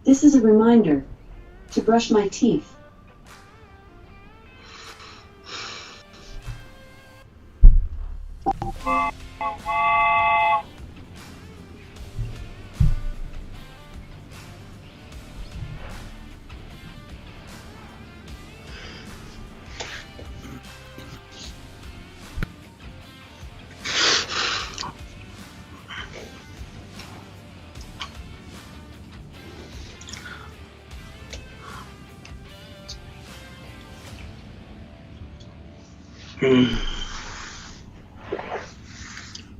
This is a reminder to brush my teeth.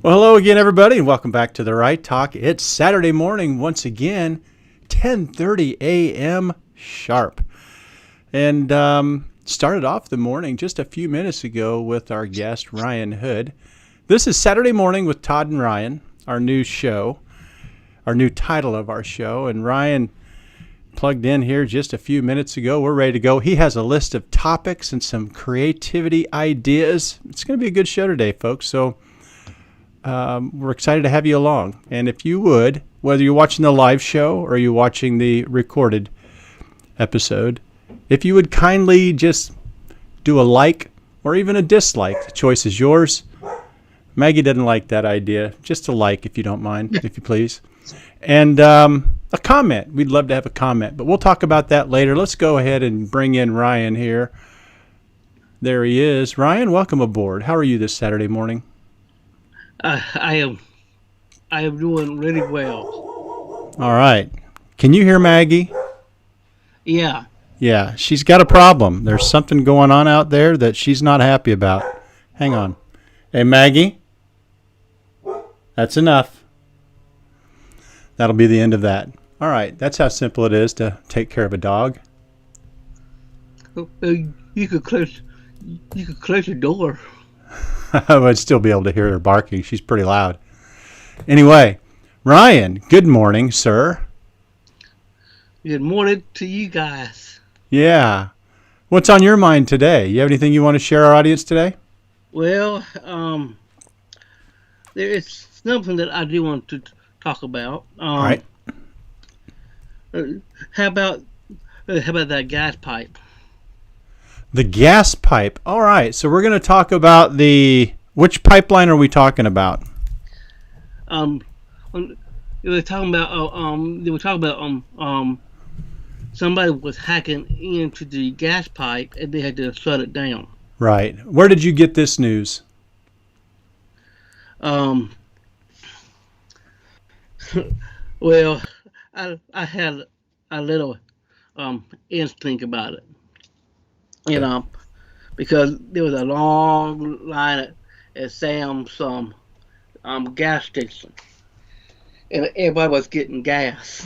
Well, hello again, everybody, and welcome back to The Right Talk. It's Saturday morning once again, 10:30 a.m. sharp. And started off the morning just a few minutes ago with our guest, Ryan Hood. This is Saturday Morning with Todd and Ryan, our new show, our new title of our show. And Ryan plugged in here just a few minutes ago. We're ready to go. He has a list of topics and some creativity ideas. It's going to be a good show today, folks. So we're excited to have you along. And if you would, whether you're watching the live show or you're watching the recorded episode, if you would kindly just do a like or even a dislike. The choice is yours. Maggie doesn't like that idea. Just a like, if you don't mind, if you please. And a comment. We'd love to have a comment, but we'll talk about that later. Let's go ahead and bring in Ryan here. There he is. Ryan, welcome aboard. How are you this Saturday morning? I am doing really well. All right. Can you hear Maggie? Yeah. Yeah, she's got a problem. There's something going on out there that she's not happy about. Hang on. Hey, Maggie? That's enough. That'll be the end of that. All right. That's how simple it is to take care of a dog. You could close the door. I would still be able to hear her barking. She's pretty loud. Anyway, Ryan, good morning, sir. Good morning to you guys. Yeah. What's on your mind today? You have anything you want to share our audience today? Well, there is something that I do want to talk about. All right. How about that gas pipe? The gas pipe. All right. So we're going to talk about which pipeline are we talking about? They were talking about somebody was hacking into the gas pipe and they had to shut it down. Right. Where did you get this news? Well, I had a little instinct about it. You know, because there was a long line at Sam's gas station, and everybody was getting gas,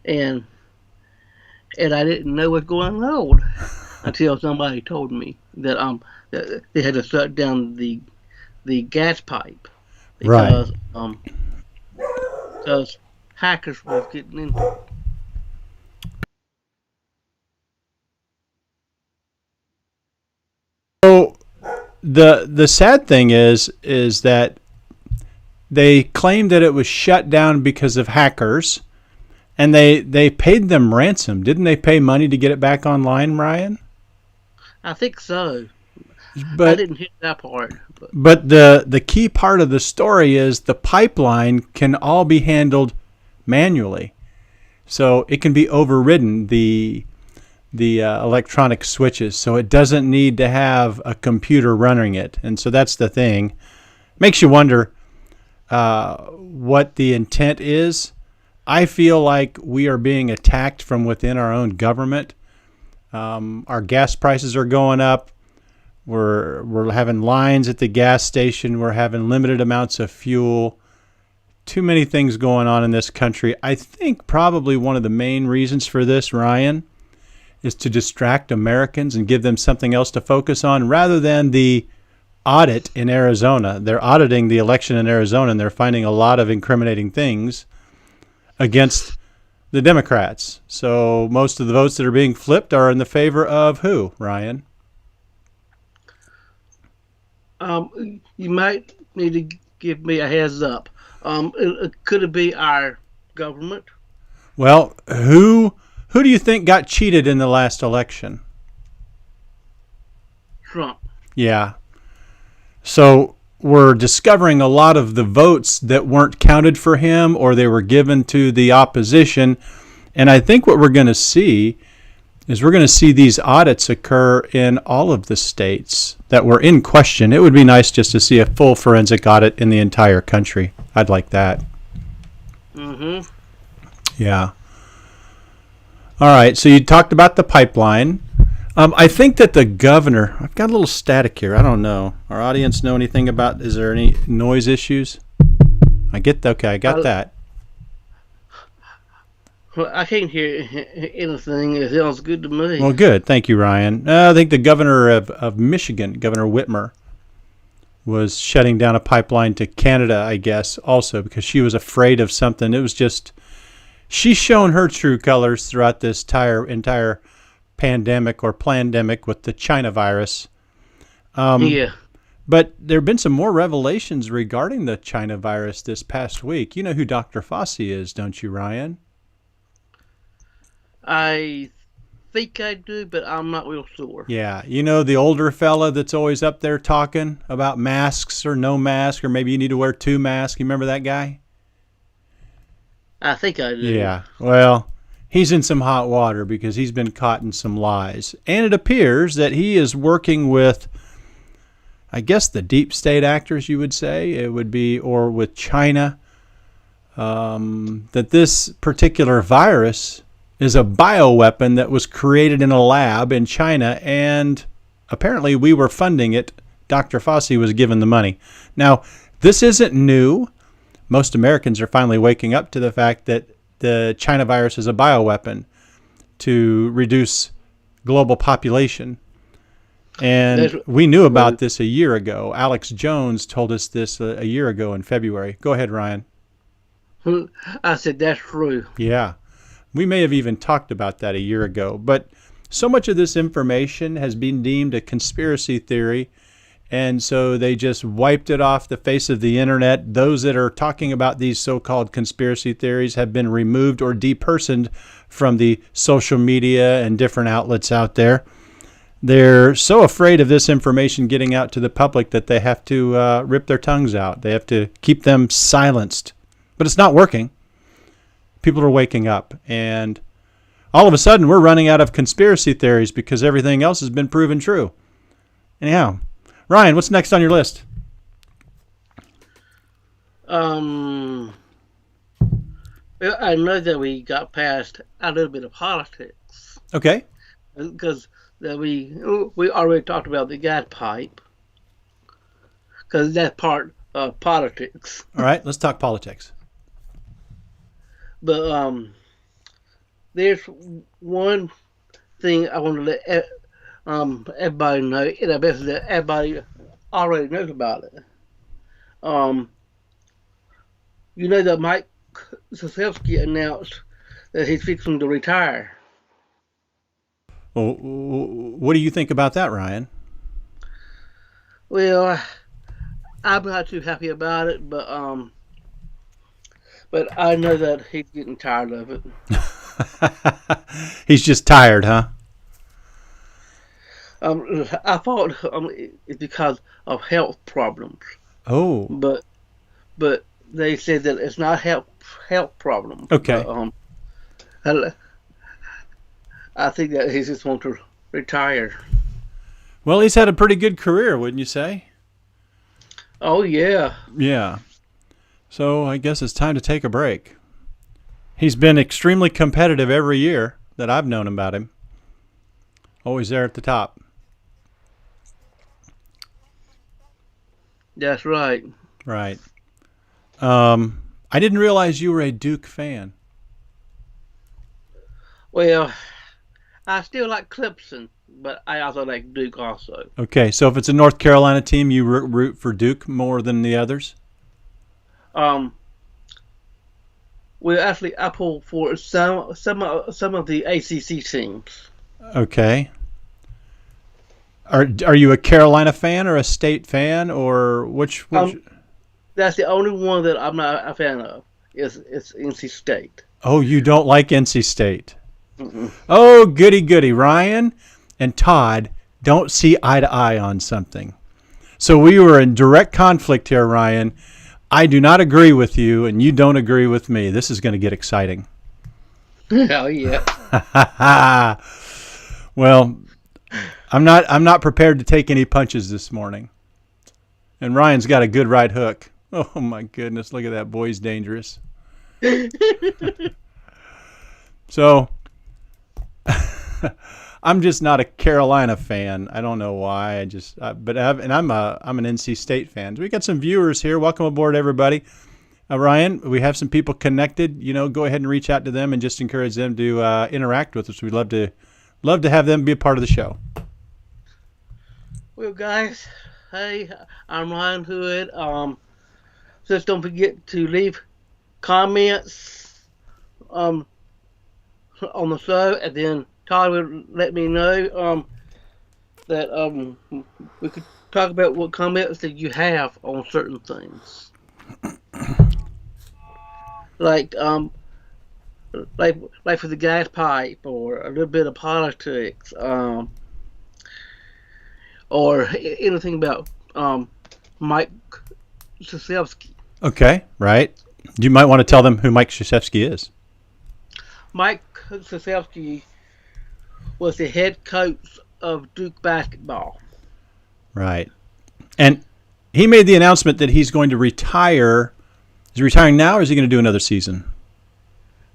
and I didn't know what's going on until somebody told me that that they had to shut down the gas pipe because because hackers was getting into it. So the sad thing is that they claimed that it was shut down because of hackers, and they paid them ransom. Didn't they pay money to get it back online, Ryan? I think so. But I didn't hear that part. But the key part of the story is the pipeline can all be handled manually, so it can be overridden, the electronic switches, so it doesn't need to have a computer running it. And so that's the thing. Makes you wonder what the intent is. I feel like we are being attacked from within our own government. Our gas prices are going up. We're having lines at the gas station. We're having limited amounts of fuel. Too many things going on in this country. I think probably one of the main reasons for this, Ryan, is to distract Americans and give them something else to focus on rather than the audit in Arizona. They're auditing the election in Arizona, and they're finding a lot of incriminating things against the Democrats. So most of the votes that are being flipped are in the favor of who, Ryan? You might need to give me a heads up. Could it be our government? Well, who do you think got cheated in the last election? Trump. Yeah. So we're discovering a lot of the votes that weren't counted for him or they were given to the opposition. And I think what we're going to see is we're going to see these audits occur in all of the states that were in question. It would be nice just to see a full forensic audit in the entire country. I'd like that. Mm-hmm. Yeah. All right. So you talked about the pipeline. I think that the governor, I've got a little static here. I don't know. Our audience know anything about, is there any noise issues? I got that. Well, I can't hear anything. It sounds good to me. Well, good. Thank you, Ryan. I think the governor of Michigan, Governor Whitmer, was shutting down a pipeline to Canada, I guess, also because she was afraid of something. It was just, she's shown her true colors throughout this entire pandemic or plandemic with the China virus. Yeah. But there have been some more revelations regarding the China virus this past week. You know who Dr. Fauci is, don't you, Ryan? I think I do, but I'm not real sure. Yeah. You know the older fella that's always up there talking about masks or no mask, or maybe you need to wear 2 masks. You remember that guy? I think I do. Yeah. Well, he's in some hot water because he's been caught in some lies. And it appears that he is working with, I guess, the deep state actors, you would say. It would be, or with China, that this particular virus is a bioweapon that was created in a lab in China, and apparently we were funding it. Dr. Fauci was given the money. Now, this isn't new. Most Americans are finally waking up to the fact that the China virus is a bioweapon to reduce global population. And we knew about this a year ago. Alex Jones told us this a year ago in February. Go ahead, Ryan. I said, that's true. Yeah. We may have even talked about that a year ago. But so much of this information has been deemed a conspiracy theory. And so they just wiped it off the face of the internet. Those that are talking about these so-called conspiracy theories have been removed or depersoned from the social media and different outlets out there. They're so afraid of this information getting out to the public that they have to rip their tongues out. They have to keep them silenced. But it's not working. People are waking up. And all of a sudden, we're running out of conspiracy theories because everything else has been proven true. Anyhow, Ryan, what's next on your list? Well, I know that we got past a little bit of politics. Okay. Because we already talked about the gas pipe. Because that's part of politics. All right, let's talk politics. But there's one thing I want to let everybody know, and I bet that everybody already knows about it. You know that Mike Krzyzewski announced that he's fixing to retire. Well, what do you think about that, Ryan? Well, I'm not too happy about it, but I know that he's getting tired of it. He's just tired, huh? I thought it's because of health problems. Oh. But they said that it's not health problems. Okay. But, I think that he just wants to retire. Well, he's had a pretty good career, wouldn't you say? Oh, yeah. Yeah. So I guess it's time to take a break. He's been extremely competitive every year that I've known about him. Always there at the top. That's right. Right. I didn't realize you were a Duke fan. Well, I still like Clemson, but I also like Duke also. Okay, so if it's a North Carolina team, you root for Duke more than the others? Well, actually, I pull for some of the ACC teams. Okay. Are you a Carolina fan or a State fan or which? The that's the only one that I'm not a fan of. It's NC State. Oh, you don't like NC State. Mm-mm. Oh, goody goody. Ryan and Todd don't see eye to eye on something. So we were in direct conflict here, Ryan. I do not agree with you, and you don't agree with me. This is going to get exciting. Oh yeah. Well, I'm not prepared to take any punches this morning. And Ryan's got a good right hook. Oh my goodness, look at that. Boy's dangerous. So I'm just not a Carolina fan. I don't know why. I'm an NC State fan. We got some viewers here. Welcome aboard, everybody. Ryan, we have some people connected. Go ahead and reach out to them and just encourage them to interact with us. We'd love to have them be a part of the show. Well, guys, hey, I'm Ryan Hood. Just don't forget to leave comments on the show, and then Todd will let me know that we could talk about what comments that you have on certain things, like for the gas pipe, or a little bit of politics, or anything about Mike Krzyzewski. Okay, right. You might want to tell them who Mike Krzyzewski is. Mike Krzyzewski was the head coach of Duke basketball. Right. And he made the announcement that he's going to retire. Is he retiring now, or is he going to do another season?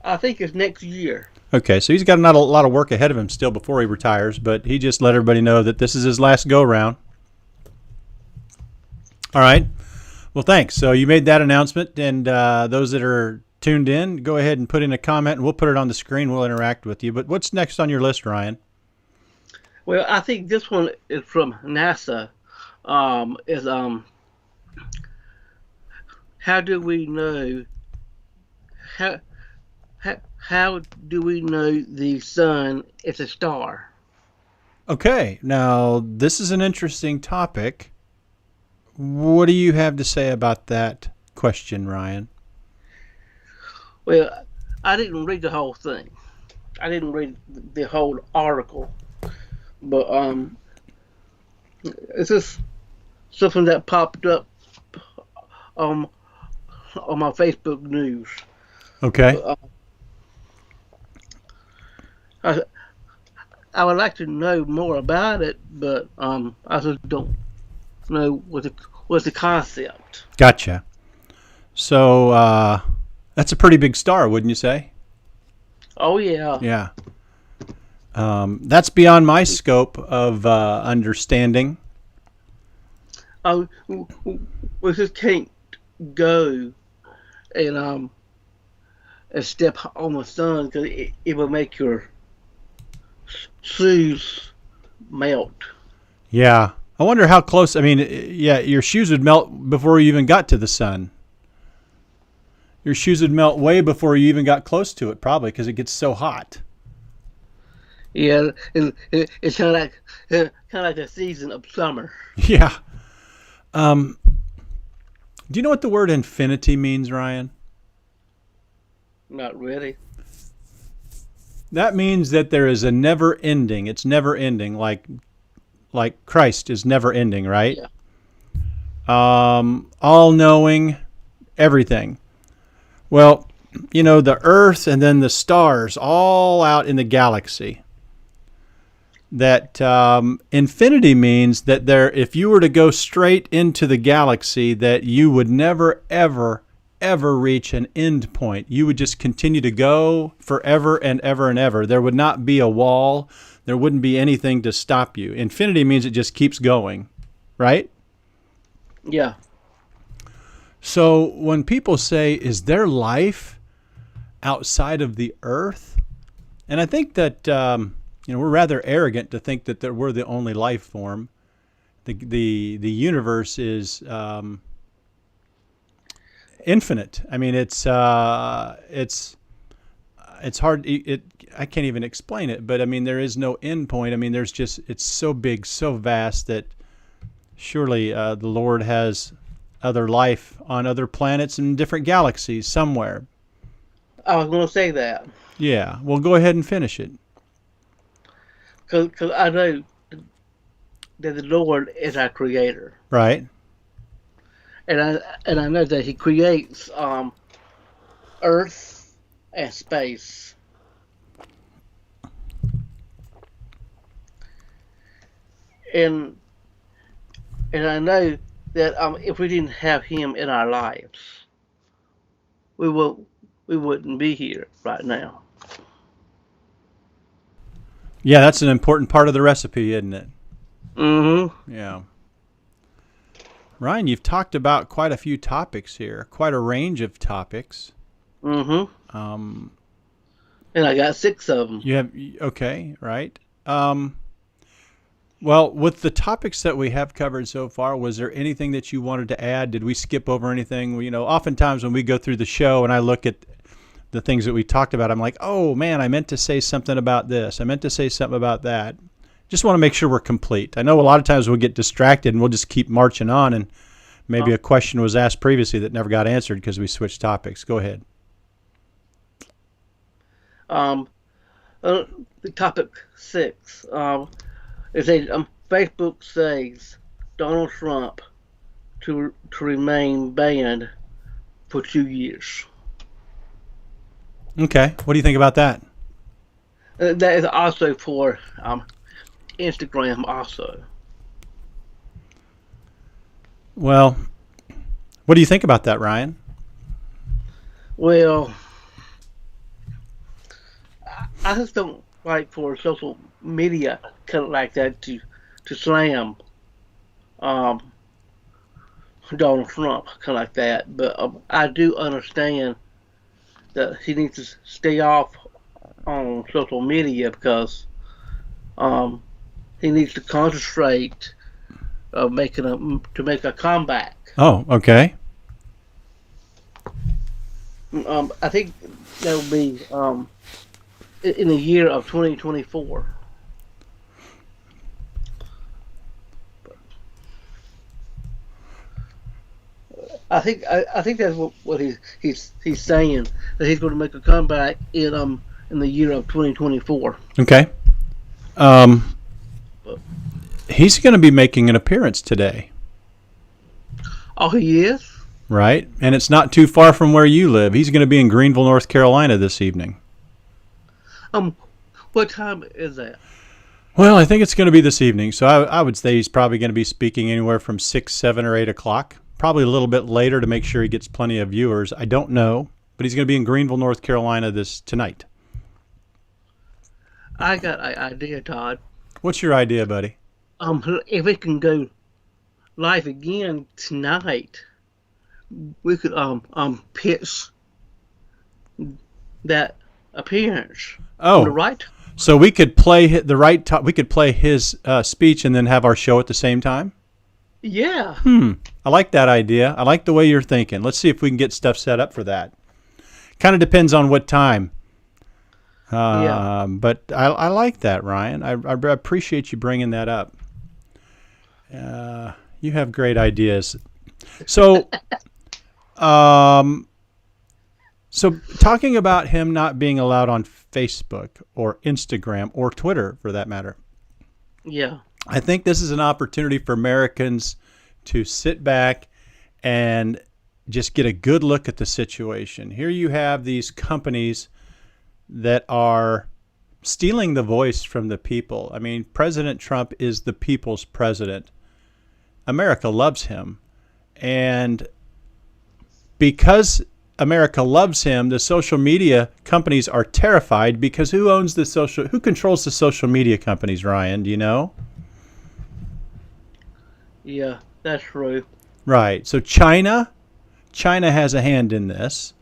I think it's next year. Okay, so he's got not a lot of work ahead of him still before he retires, but he just let everybody know that this is his last go-around. All right. Well, thanks. So you made that announcement, and those that are tuned in, go ahead and put in a comment, and we'll put it on the screen. We'll interact with you. But what's next on your list, Ryan? Well, I think this one is from NASA. How do we know how do we know the sun is a star? Okay, now this is an interesting topic. What do you have to say about that question, Ryan? Well, I didn't read the whole thing. I didn't read the whole article, but it's just something that popped up on my Facebook news. Okay. I would like to know more about it, but I just don't know what's the concept. Gotcha. So that's a pretty big star, wouldn't you say? Oh yeah. Yeah. That's beyond my scope of understanding. We just can't go and step on the sun, because it will make your shoes melt. Yeah. I wonder how close. I mean, yeah, your shoes would melt before you even got to the sun. Your shoes would melt way before you even got close to it, probably, because it gets so hot. Yeah, it's kind of like the season of summer. Yeah. Do you know what the word infinity means, Ryan? Not really. That means that there is a never ending. It's never ending, like Christ is never ending, right? Yeah. All knowing, everything. Well, the earth and then the stars all out in the galaxy. That infinity means that if you were to go straight into the galaxy, that you would never, ever, ever reach an end point. You would just continue to go forever and ever and ever. There would not be a wall. There wouldn't be anything to stop you. Infinity means it just keeps going, right? Yeah. So when people say, is there life outside of the earth? And I think that we're rather arrogant to think that we're the only life form. The universe is infinite. I mean, it's hard. I can't even explain it. But I mean, there is no end point. I mean, it's so big, so vast that surely the Lord has other life on other planets and different galaxies somewhere. I was going to say that. Yeah, well, go ahead and finish it. Because I know that the Lord is our creator. Right. And I know that he creates Earth and space. And I know that if we didn't have him in our lives, we wouldn't be here right now. Yeah, that's an important part of the recipe, isn't it? Mm-hmm. Yeah. Ryan, you've talked about quite a few topics here, quite a range of topics. Mm-hmm. Um, And I got 6 of them. You have, okay, right. Well, with the topics that we have covered so far, was there anything that you wanted to add? Did we skip over anything? You know, oftentimes when we go through the show and I look at the things that we talked about, I'm like, oh man, I meant to say something about this. I meant to say something about that. Just want to make sure we're complete. I know a lot of times we'll get distracted and we'll just keep marching on, and maybe a question was asked previously that never got answered because we switched topics. Go ahead. The topic 6. It says Facebook says Donald Trump to remain banned for 2 years. Okay, what do you think about that? That is also for Instagram also. Well, what do you think about that, Ryan? Well, I just don't like for social media kind of like that to slam Donald Trump kind of like that. But I do understand that he needs to stay off on social media because he needs to concentrate to make a comeback. Oh, okay. I think that will be in the year of 2024. I think that's what he's saying, that he's going to make a comeback in the year of 2024. Okay. He's going to be making an appearance today. Oh, he is? Right, and it's not too far from where you live. He's going to be in Greenville, North Carolina this evening. What time is that? Well, I think it's going to be this evening, so I would say he's probably going to be speaking anywhere from 6, 7, or 8 o'clock. Probably a little bit later to make sure he gets plenty of viewers. I don't know, but he's going to be in Greenville, North Carolina tonight. I got an idea, Todd. What's your idea, buddy? If we can go live again tonight, we could pitch that appearance. Oh, right. So we could play we could play his speech and then have our show at the same time. Yeah. I like that idea. I like the way you're thinking. Let's see if we can get stuff set up for that. Kind of depends on what time. Yeah. But I like that, Ryan. I appreciate you bringing that up. You have great ideas. So, so talking about him not being allowed on Facebook or Instagram or Twitter, for that matter. Yeah. I think this is an opportunity for Americans to sit back and just get a good look at the situation. Here you have these companies that are stealing the voice from the people. I mean, President Trump is the people's president. America loves him. And because America loves him, the social media companies are terrified because who controls the social media companies, Ryan? Do you know? Yeah, that's true. Right. So China has a hand in this.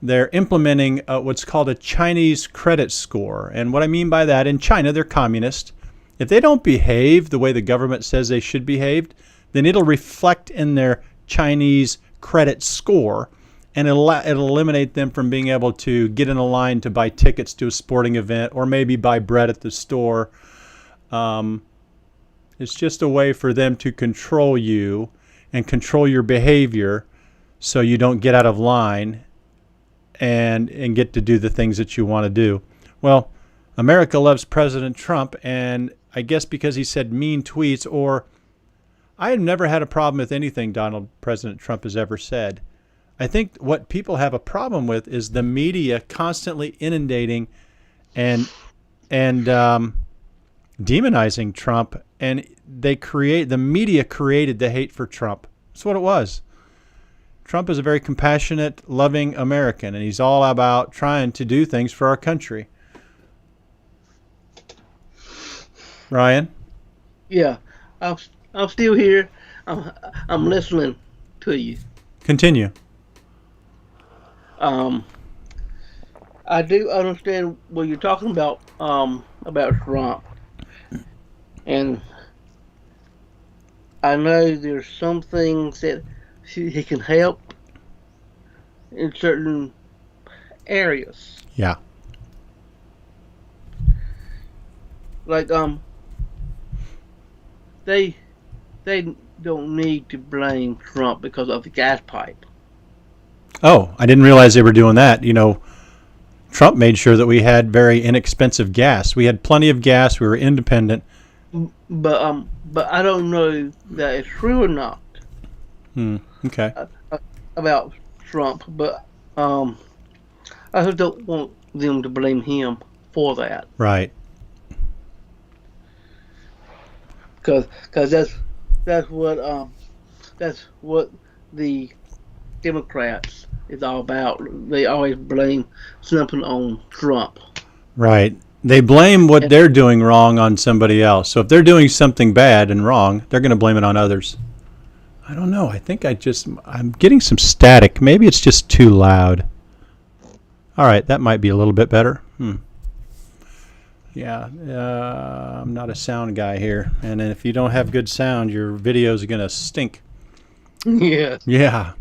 They're implementing what's called a Chinese credit score. And what I mean by that, in China, they're communist. If they don't behave the way the government says they should behave, then it'll reflect in their Chinese credit score, and it'll eliminate them from being able to get in a line to buy tickets to a sporting event or maybe buy bread at the store. It's just a way for them to control you and control your behavior so you don't get out of line and get to do the things that you want to do. Well, America loves President Trump, and I guess because he said mean tweets, or I have never had a problem with anything President Trump has ever said. I think what people have a problem with is the media constantly inundating and demonizing Trump, and the media created the hate for Trump. That's what it was. Trump is a very compassionate, loving American, and he's all about trying to do things for our country. Ryan? Yeah, I'm still here. I'm listening to you. Continue. I do understand what you're talking about Trump, and I know there's some things that he can help in certain areas. Yeah. Like they don't need to blame Trump because of the gas pipe. Oh, I didn't realize they were doing that. You know, Trump made sure that we had very inexpensive gas. We had plenty of gas. We were independent. But I don't know that it's true or not. Okay. About Trump, but I just don't want them to blame him for that. Right. Because that's what the Democrats is all about. They always blame something on Trump. Right. They blame what they're doing wrong on somebody else. So if they're doing something bad and wrong, they're going to blame it on others. I don't know. I think I'm getting some static. Maybe it's just too loud. All right. That might be a little bit better. Yeah. I'm not a sound guy here. And if you don't have good sound, your videos are going to stink. Yeah. Yeah.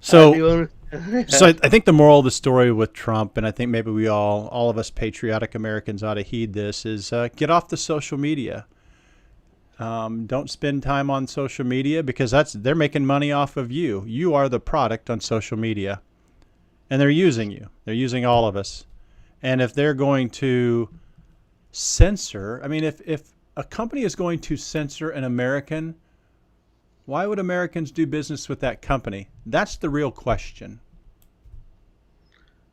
So I think the moral of the story with Trump, and I think maybe we all of us patriotic Americans ought to heed this, is get off the social media. Don't spend time on social media because they're making money off of you. You are the product on social media. And they're using you. They're using all of us. And if they're going to censor, I mean, if a company is going to censor an American, why would Americans do business with that company? That's the real question.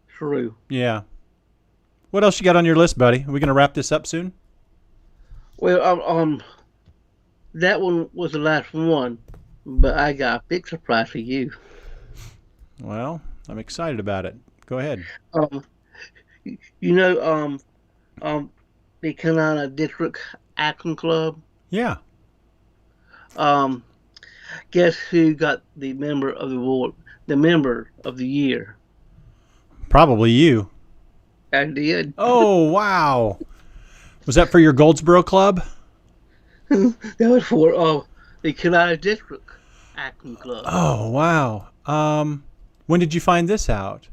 True. Yeah. What else you got on your list, buddy? Are we going to wrap this up soon? Well, that one was the last one, but I got a big surprise for you. Well, I'm excited about it. Go ahead. You know, the Carolina District Action Club. Yeah. Guess who got the member of the award, the member of the year? Probably you. I did. Oh, wow. Was that for your Goldsboro Club? That was for the Carolina District Action Club. Oh, wow. When did you find this out?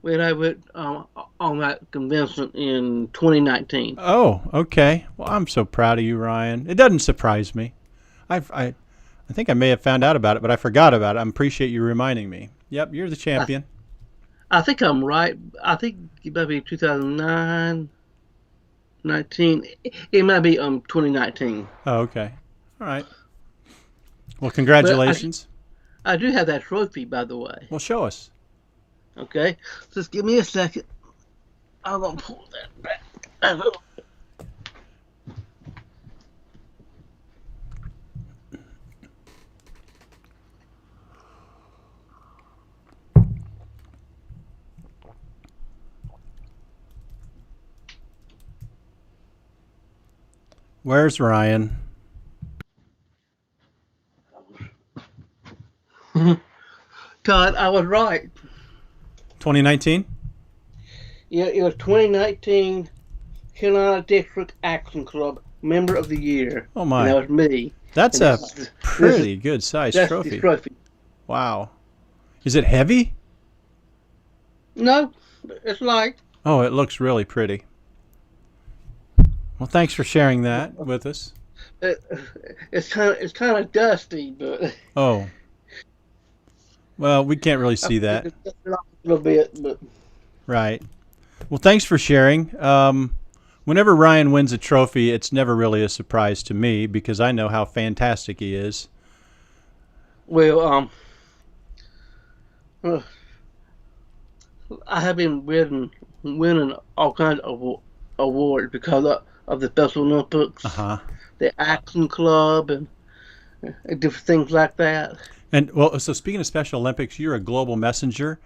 When I went on that convention in 2019. Oh, okay. Well, I'm so proud of you, Ryan. It doesn't surprise me. I think I may have found out about it, but I forgot about it. I appreciate you reminding me. Yep, you're the champion. I think I'm right. I think it might be 2009, 19. It might be 2019. Oh, okay. All right. Well, congratulations. I do have that trophy, by the way. Well, show us. Okay, just give me a second. I'm gonna pull that back. Where's Ryan? Todd, I was right. 2019? Yeah, it was 2019 Carolina District Action Club Member of the Year. Oh my! And that was me. That's a pretty good size trophy. The trophy. Wow. Is it heavy? No, it's light. Oh, it looks really pretty. Well, thanks for sharing that with us. It, it's kind of dusty, but Oh, well, we can't really I see think that. it's dusted off a little bit. But Right. Well, thanks for sharing. Whenever Ryan wins a trophy, it's never really a surprise to me because I know how fantastic he is. well, uh, I have been winning all kinds of awards because of the Special Uh Olympics, huh. the Action Club, and different things like that. And well, so speaking of Special Olympics, you're a global messenger.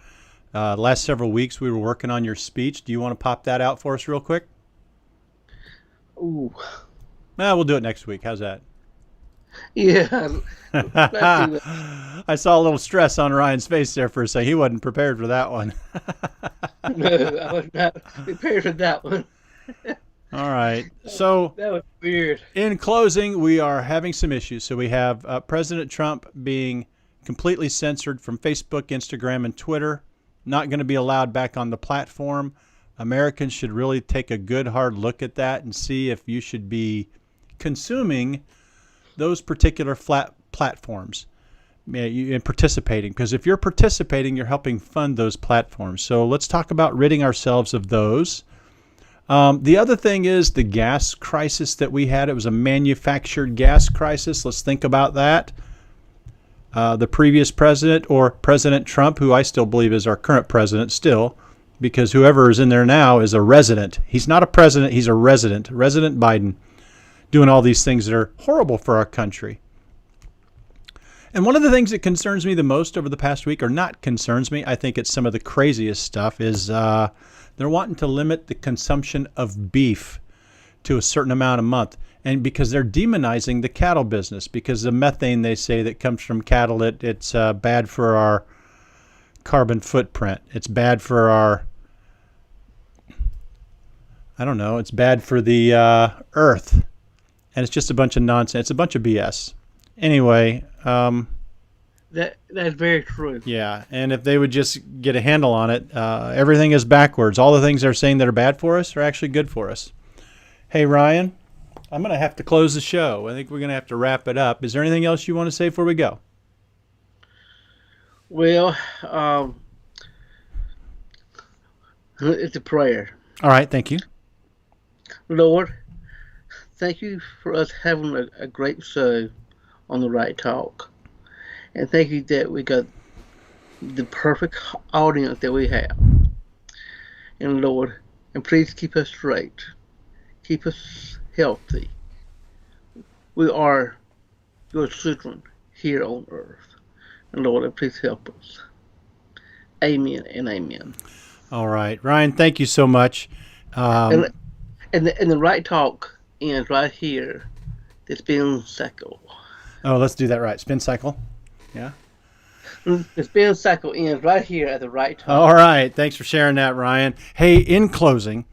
Last several weeks, we were working on your speech. Do you want to pop that out for us real quick? Ooh, We'll do it next week. How's that? yeah. Let's do that. I saw a little stress on Ryan's face there for a second. He wasn't prepared for that one. No, I was not prepared for that one. All right. So, That was weird. in closing, we are having some issues. So, we have President Trump being completely censored from Facebook, Instagram, and Twitter, not going to be allowed back on the platform. Americans should really take a good hard look at that and see if you should be consuming those particular flat platforms and participating. Because if you're participating, you're helping fund those platforms. So let's talk about ridding ourselves of those. The other thing is the gas crisis that we had. It was a manufactured gas crisis. Let's think about that. The previous president, or President Trump, who I still believe is our current president still, because whoever is in there now is a resident. He's not a president, he's a resident. Resident Biden, doing all these things that are horrible for our country. And one of the things that concerns me the most over the past week, or not concerns me, I think it's some of the craziest stuff, is they're wanting to limit the consumption of beef to a certain amount a month. And because they're demonizing the cattle business, because the methane, they say, that comes from cattle, it's bad for our carbon footprint. It's bad for our, I don't know, it's bad for the earth. And it's just a bunch of nonsense. It's a bunch of BS. Anyway, That's very true. yeah, and if they would just get a handle on it, everything is backwards. All the things they're saying that are bad for us are actually good for us. Hey, Ryan, I'm going to have to close the show. I think we're going to have to wrap it up. Is there anything else you want to say before we go? Well, it's a prayer. All right, thank you. Lord, thank you for us having a great show on the Right Talk. And thank you that we got the perfect audience that we have. And Lord, and please keep us straight. Keep us healthy. We are your children here on earth. And Lord, please help us. Amen and amen. All right, Ryan, thank you so much. And the Right Talk ends right here. The spin cycle. Oh, let's do that right. Spin cycle. Yeah. The spin cycle ends right here at the Right Talk. All right. Thanks for sharing that, Ryan. Hey, in closing,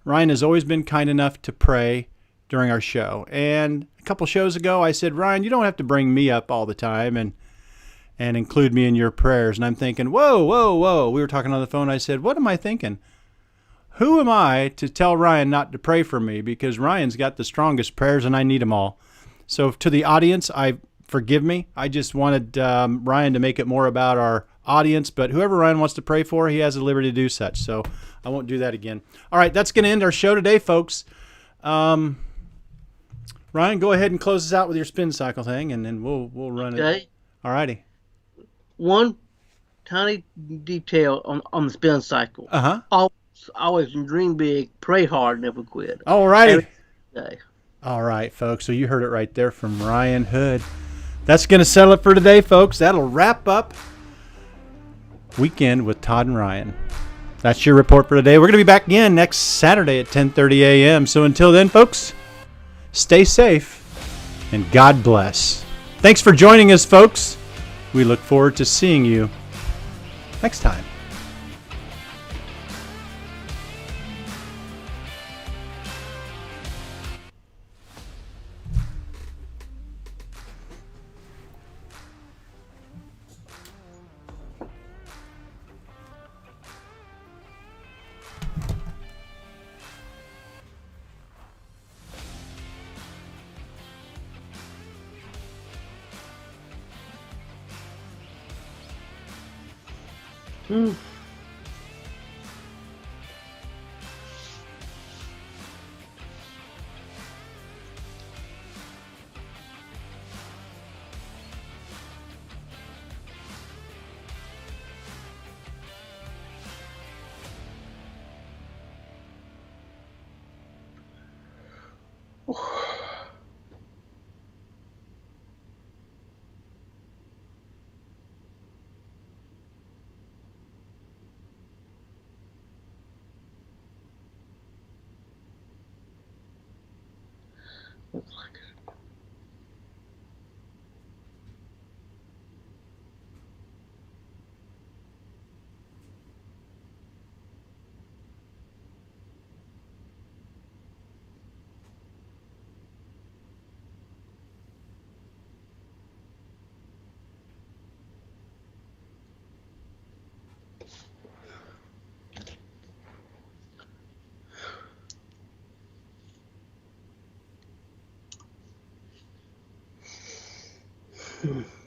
Ryan has always been kind enough to pray during our show. And a couple shows ago, I said, Ryan, you don't have to bring me up all the time and include me in your prayers. And I'm thinking, whoa, whoa, whoa. We were talking on the phone. I said, what am I thinking? Who am I to tell Ryan not to pray for me? Because Ryan's got the strongest prayers and I need them all. So to the audience, forgive me. I just wanted Ryan to make it more about our audience. But whoever Ryan wants to pray for, he has the liberty to do such. So I won't do that again. All right, that's going to end our show today, folks. Ryan, go ahead and close us out with your spin cycle thing, and then we'll run it. Okay. All righty. One tiny detail on the spin cycle. Uh-huh. Always dream big, pray hard, never quit. All righty. Every day. All right, folks. So you heard it right there from Ryan Hood. That's going to settle it for today, folks. That'll wrap up Weekend with Todd and Ryan. That's your report for today. We're going to be back again next Saturday at 10:30 a.m. So until then, folks, stay safe and God bless. Thanks for joining us, folks. We look forward to seeing you next time. Hmm. Looks like it. Hmm.